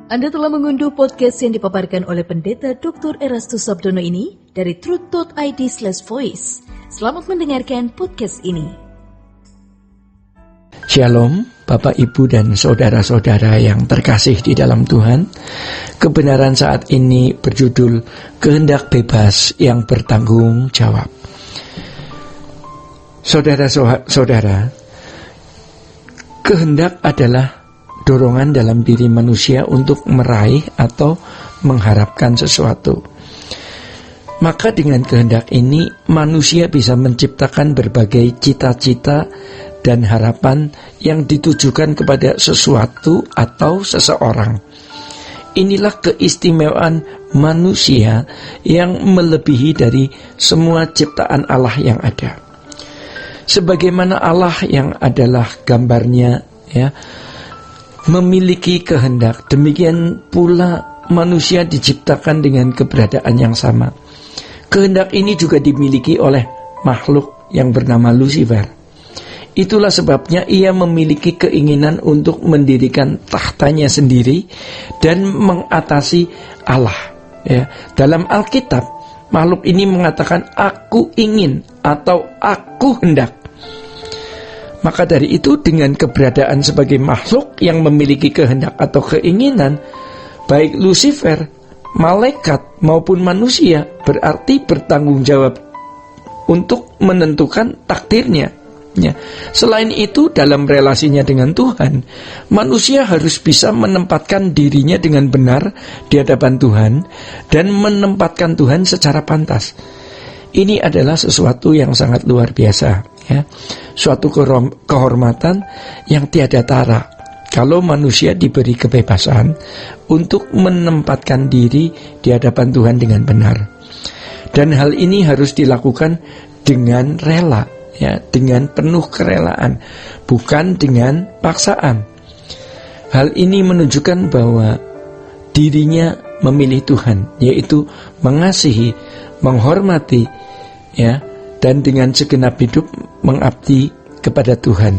Anda telah mengunduh podcast yang dipaparkan oleh Pendeta Dr. Erastus Sabdono ini dari truth.id/voice. Selamat mendengarkan podcast ini. Shalom, Bapak, Ibu, dan saudara-saudara yang terkasih di dalam Tuhan. Kebenaran saat ini berjudul Kehendak Bebas yang Bertanggung Jawab. Saudara-saudara, kehendak adalah dorongan dalam diri manusia untuk meraih atau mengharapkan sesuatu. Maka dengan kehendak ini manusia bisa menciptakan berbagai cita-cita dan harapan yang ditujukan kepada sesuatu atau seseorang. Inilah keistimewaan manusia yang melebihi dari semua ciptaan Allah yang ada. Sebagaimana Allah yang adalah gambarnya, memiliki kehendak, demikian pula manusia diciptakan dengan keberadaan yang sama. Kehendak ini juga dimiliki oleh makhluk yang bernama Lucifer. Itulah sebabnya ia memiliki keinginan untuk mendirikan tahtanya sendiri dan mengatasi Allah. Dalam Alkitab, makhluk ini mengatakan aku ingin atau aku hendak. Maka dari itu, dengan keberadaan sebagai makhluk yang memiliki kehendak atau keinginan, baik Lucifer, malaikat maupun manusia berarti bertanggung jawab untuk menentukan takdirnya. Selain itu, dalam relasinya dengan Tuhan, manusia harus bisa menempatkan dirinya dengan benar di hadapan Tuhan dan menempatkan Tuhan secara pantas. Ini adalah sesuatu yang sangat luar biasa, suatu kehormatan yang tiada tara kalau manusia diberi kebebasan untuk menempatkan diri di hadapan Tuhan dengan benar. Dan hal ini harus dilakukan dengan rela, dengan penuh kerelaan, bukan dengan paksaan. Hal ini menunjukkan bahwa dirinya memilih Tuhan, yaitu mengasihi, menghormati, dan dengan segenap hidup mengabdi kepada Tuhan.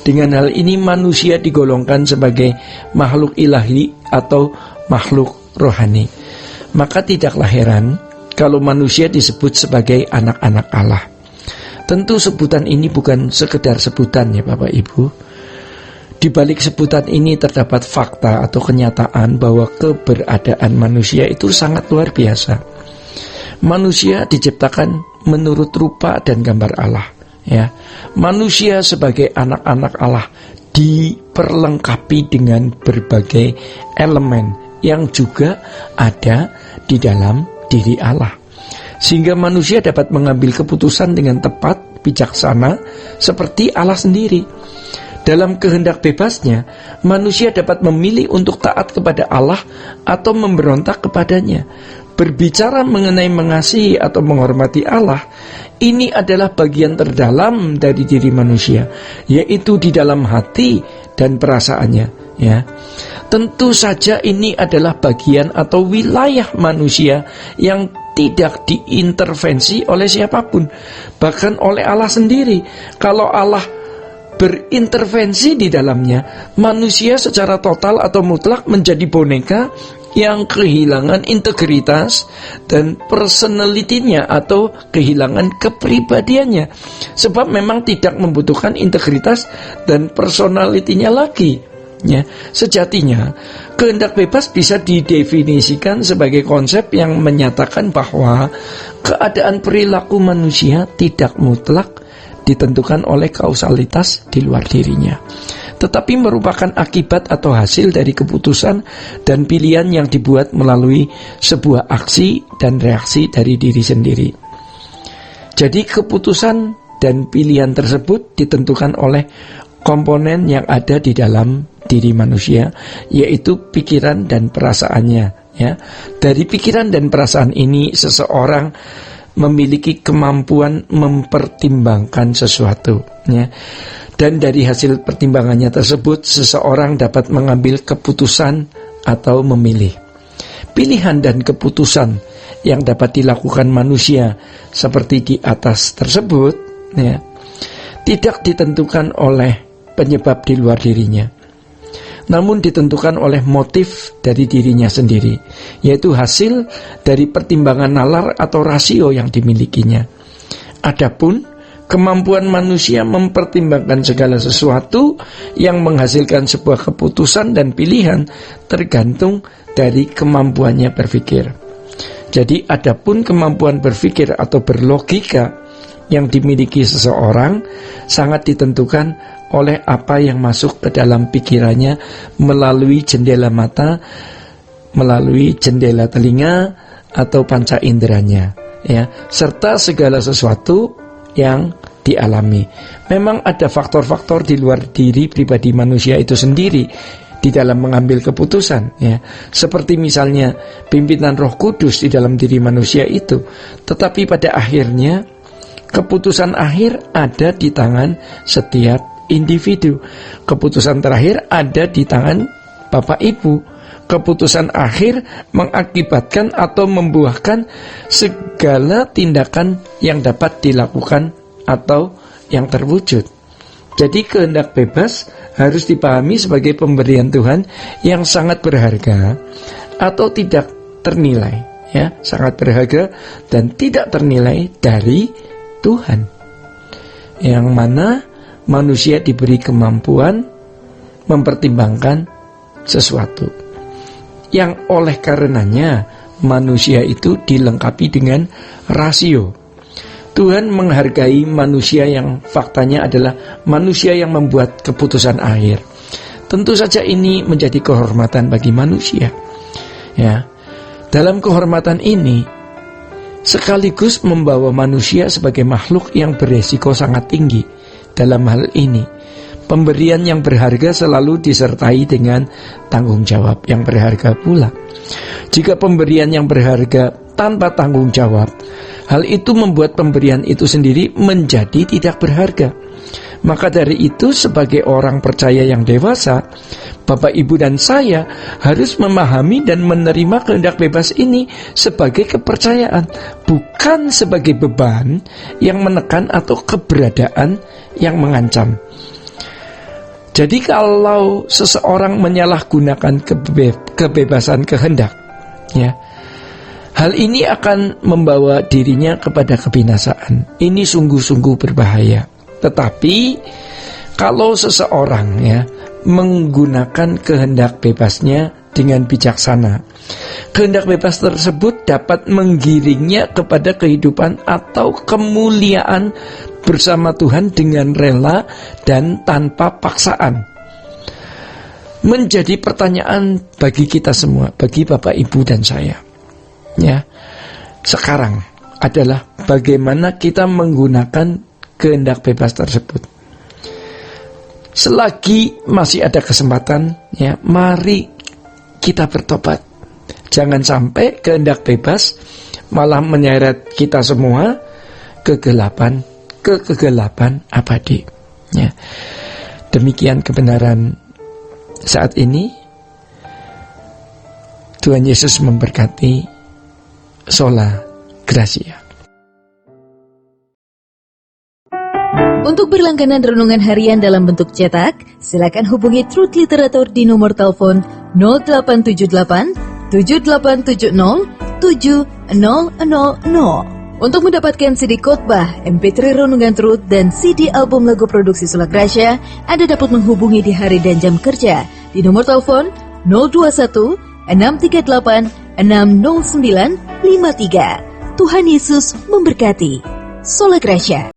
Dengan hal ini manusia digolongkan sebagai makhluk ilahi atau makhluk rohani. Maka tidaklah heran kalau manusia disebut sebagai anak-anak Allah. Tentu sebutan ini bukan sekedar sebutan, ya Bapak Ibu. Di balik sebutan ini terdapat fakta atau kenyataan bahwa keberadaan manusia itu sangat luar biasa. Manusia diciptakan menurut rupa dan gambar Allah. Manusia sebagai anak-anak Allah diperlengkapi dengan berbagai elemen yang juga ada di dalam diri Allah, sehingga manusia dapat mengambil keputusan dengan tepat, bijaksana, seperti Allah sendiri. Dalam kehendak bebasnya, manusia dapat memilih untuk taat kepada Allah atau memberontak kepadanya. Berbicara mengenai mengasihi atau menghormati Allah, ini adalah bagian terdalam dari diri manusia, yaitu di dalam hati dan perasaannya. Tentu saja ini adalah bagian atau wilayah manusia yang tidak diintervensi oleh siapapun, bahkan oleh Allah sendiri. Kalau Allah berintervensi di dalamnya, manusia secara total atau mutlak menjadi boneka yang kehilangan integritas dan personality-nya atau kehilangan kepribadiannya, sebab memang tidak membutuhkan integritas dan personality-nya lagi. Sejatinya kehendak bebas bisa didefinisikan sebagai konsep yang menyatakan bahwa keadaan perilaku manusia tidak mutlak ditentukan oleh kausalitas di luar dirinya, tetapi merupakan akibat atau hasil dari keputusan dan pilihan yang dibuat melalui sebuah aksi dan reaksi dari diri sendiri. Jadi keputusan dan pilihan tersebut ditentukan oleh komponen yang ada di dalam diri manusia, yaitu pikiran dan perasaannya. Dari pikiran dan perasaan ini seseorang memiliki kemampuan mempertimbangkan sesuatu, dan dari hasil pertimbangannya tersebut seseorang dapat mengambil keputusan atau memilih. Pilihan dan keputusan yang dapat dilakukan manusia seperti di atas tersebut tidak ditentukan oleh penyebab di luar dirinya, namun ditentukan oleh motif dari dirinya sendiri, yaitu hasil dari pertimbangan nalar atau rasio yang dimilikinya. Adapun kemampuan manusia mempertimbangkan segala sesuatu yang menghasilkan sebuah keputusan dan pilihan tergantung dari kemampuannya berpikir. Jadi adapun kemampuan berpikir atau berlogika yang dimiliki seseorang sangat ditentukan oleh apa yang masuk ke dalam pikirannya melalui jendela mata, melalui jendela telinga atau panca inderanya, ya, serta segala sesuatu yang dialami. Memang ada faktor-faktor di luar diri pribadi manusia itu sendiri di dalam mengambil keputusan, ya, seperti misalnya pimpinan Roh Kudus di dalam diri manusia itu. Tetapi pada akhirnya keputusan akhir ada di tangan setiap individu. Keputusan terakhir ada di tangan Bapak Ibu. Keputusan akhir mengakibatkan atau membuahkan segala tindakan yang dapat dilakukan atau yang terwujud. Jadi kehendak bebas harus dipahami sebagai pemberian Tuhan yang sangat berharga atau tidak ternilai, ya, sangat berharga dan tidak ternilai dari Tuhan, yang mana manusia diberi kemampuan mempertimbangkan sesuatu, yang oleh karenanya manusia itu dilengkapi dengan rasio. Tuhan menghargai manusia yang faktanya adalah manusia yang membuat keputusan akhir. Tentu saja ini menjadi kehormatan bagi manusia, ya. Dalam kehormatan ini sekaligus membawa manusia sebagai makhluk yang beresiko sangat tinggi. Dalam hal ini, pemberian yang berharga selalu disertai dengan tanggung jawab yang berharga pula. Jika pemberian yang berharga tanpa tanggung jawab, hal itu membuat pemberian itu sendiri menjadi tidak berharga. Maka dari itu, sebagai orang percaya yang dewasa, Bapak, Ibu, dan saya harus memahami dan menerima kehendak bebas ini sebagai kepercayaan, bukan sebagai beban yang menekan atau keberadaan yang mengancam. Jadi kalau seseorang menyalahgunakan kebebasan kehendak, ya, hal ini akan membawa dirinya kepada kebinasaan. Ini sungguh-sungguh berbahaya. Tetapi kalau seseorang, ya, menggunakan kehendak bebasnya dengan bijaksana, kehendak bebas tersebut dapat menggiringnya kepada kehidupan atau kemuliaan bersama Tuhan dengan rela dan tanpa paksaan. Menjadi pertanyaan bagi kita semua, bagi Bapak, Ibu, dan saya, ya, sekarang adalah bagaimana kita menggunakan kehendak bebas tersebut. Selagi masih ada kesempatan, ya, mari kita bertobat. Jangan sampai kehendak bebas malah menyeret kita semua ke kegelapan abadi, ya. Demikian kebenaran saat ini. Tuhan Yesus memberkati. Sola Gracia. Untuk berlangganan renungan harian dalam bentuk cetak, silakan hubungi Truth Literatur di nomor telepon 0878 7870 7000. Untuk mendapatkan CD khotbah, MP3 renungan Truth, dan CD album lagu produksi Sola Gracia, Anda dapat menghubungi di hari dan jam kerja di nomor telepon 021 638 60953. Tuhan Yesus memberkati. Sola Gracia.